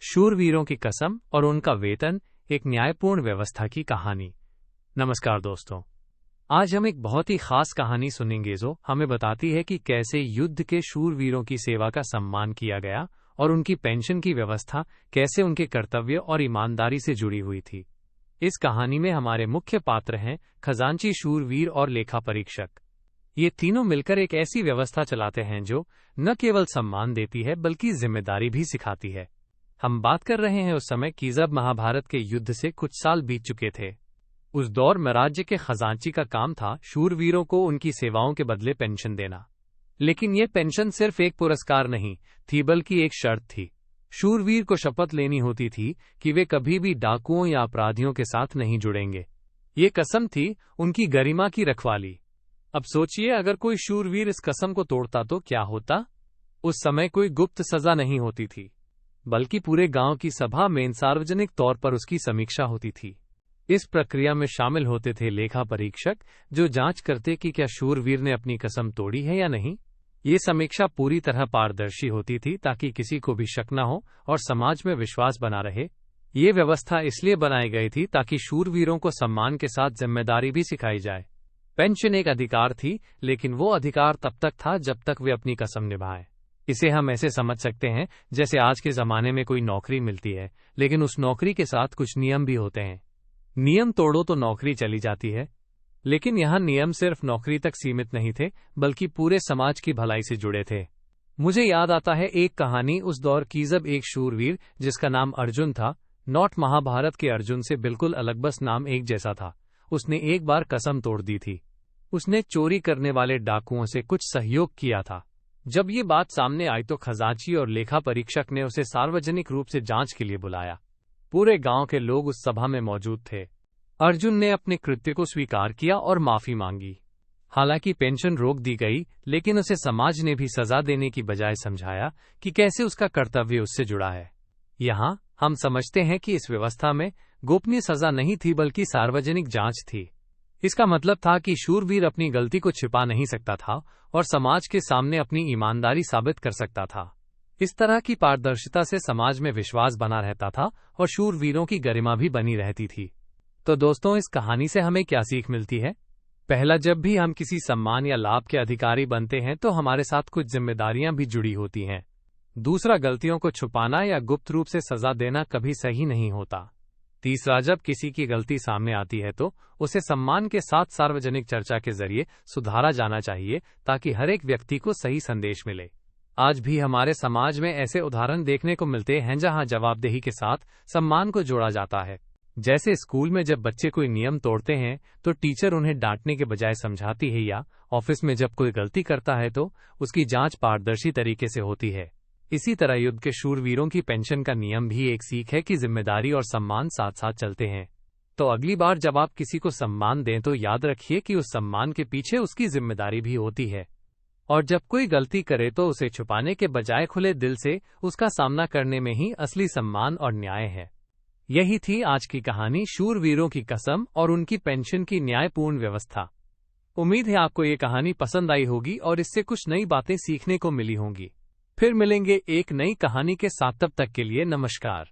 शूरवीरों की कसम और उनका वेतन, एक न्यायपूर्ण व्यवस्था की कहानी। नमस्कार दोस्तों, आज हम एक बहुत ही खास कहानी सुनेंगे जो हमें बताती है कि कैसे युद्ध के शूरवीरों की सेवा का सम्मान किया गया और उनकी पेंशन की व्यवस्था कैसे उनके कर्तव्य और ईमानदारी से जुड़ी हुई थी। इस कहानी में हमारे मुख्य पात्र हैं खजांची, शूरवीर और लेखा परीक्षक। ये तीनों मिलकर एक ऐसी व्यवस्था चलाते हैं जो न केवल सम्मान देती है बल्कि जिम्मेदारी भी सिखाती है। हम बात कर रहे हैं उस समय की जब महाभारत के युद्ध से कुछ साल बीत चुके थे। उस दौर में राज्य के खजांची का काम था शूरवीरों को उनकी सेवाओं के बदले पेंशन देना। लेकिन यह पेंशन सिर्फ एक पुरस्कार नहीं थी बल्कि एक शर्त थी। शूरवीर को शपथ लेनी होती थी कि वे कभी भी डाकुओं या अपराधियों के साथ नहीं जुड़ेंगे। ये कसम थी उनकी गरिमा की रखवाली। अब सोचिए, अगर कोई शूरवीर इस कसम को तोड़ता तो क्या होता। उस समय कोई गुप्त सजा नहीं होती थी, बल्कि पूरे गांव की सभा में सार्वजनिक तौर पर उसकी समीक्षा होती थी। इस प्रक्रिया में शामिल होते थे लेखा परीक्षक, जो जांच करते कि क्या शूरवीर ने अपनी कसम तोड़ी है या नहीं। ये समीक्षा पूरी तरह पारदर्शी होती थी ताकि किसी को भी शक न हो और समाज में विश्वास बना रहे। ये व्यवस्था इसलिए बनाई गई थी ताकि शूरवीरों को सम्मान के साथ जिम्मेदारी भी सिखाई जाए। पेंशन एक अधिकार थी, लेकिन वो अधिकार तब तक था जब तक वे अपनी कसम निभाएं। इसे हम ऐसे समझ सकते हैं जैसे आज के जमाने में कोई नौकरी मिलती है, लेकिन उस नौकरी के साथ कुछ नियम भी होते हैं। नियम तोड़ो तो नौकरी चली जाती है। लेकिन यहाँ नियम सिर्फ नौकरी तक सीमित नहीं थे, बल्कि पूरे समाज की भलाई से जुड़े थे। मुझे याद आता है एक कहानी उस दौर की जब एक शूरवीर जिसका नाम अर्जुन था, नॉट महाभारत के अर्जुन से बिल्कुल अलग, बस नाम एक जैसा था। उसने एक बार कसम तोड़ दी थी। उसने चोरी करने वाले डाकुओं से कुछ सहयोग किया था। जब ये बात सामने आई तो खजांची और लेखा परीक्षक ने उसे सार्वजनिक रूप से जांच के लिए बुलाया। पूरे गांव के लोग उस सभा में मौजूद थे। अर्जुन ने अपने कृत्य को स्वीकार किया और माफी मांगी। हालांकि पेंशन रोक दी गई, लेकिन उसे समाज ने भी सजा देने की बजाय समझाया कि कैसे उसका कर्तव्य उससे जुड़ा है। यहाँ हम समझते हैं कि इस व्यवस्था में गोपनीय सजा नहीं थी बल्कि सार्वजनिक जांच थी। इसका मतलब था कि शूरवीर अपनी गलती को छिपा नहीं सकता था और समाज के सामने अपनी ईमानदारी साबित कर सकता था। इस तरह की पारदर्शिता से समाज में विश्वास बना रहता था और शूरवीरों की गरिमा भी बनी रहती थी। तो दोस्तों, इस कहानी से हमें क्या सीख मिलती है? पहला, जब भी हम किसी सम्मान या लाभ के अधिकारी बनते हैं तो हमारे साथ कुछ जिम्मेदारियां भी जुड़ी होती हैं। दूसरा, गलतियों को छुपाना या गुप्त रूप से सजा देना कभी सही नहीं होता। तीसरा, जब किसी की गलती सामने आती है तो उसे सम्मान के साथ सार्वजनिक चर्चा के जरिए सुधारा जाना चाहिए ताकि हर एक व्यक्ति को सही संदेश मिले। आज भी हमारे समाज में ऐसे उदाहरण देखने को मिलते हैं जहां जवाबदेही के साथ सम्मान को जोड़ा जाता है। जैसे स्कूल में जब बच्चे कोई नियम तोड़ते हैं तो टीचर उन्हें डांटने के बजाय समझाती है, या ऑफिस में जब कोई गलती करता है तो उसकी जांच पारदर्शी तरीके से होती है। इसी तरह युद्ध के शूरवीरों की पेंशन का नियम भी एक सीख है कि जिम्मेदारी और सम्मान साथ साथ चलते हैं। तो अगली बार जब आप किसी को सम्मान दें तो याद रखिए कि उस सम्मान के पीछे उसकी जिम्मेदारी भी होती है। और जब कोई गलती करे तो उसे छुपाने के बजाय खुले दिल से उसका सामना करने में ही असली सम्मान और न्याय है। यही थी आज की कहानी, शूरवीरों की कसम और उनकी पेंशन की न्यायपूर्ण व्यवस्था। उम्मीद है आपको ये कहानी पसंद आई होगी और इससे कुछ नई बातें सीखने को मिली होंगी। फिर मिलेंगे एक नई कहानी के साथ, तब तक के लिए नमस्कार।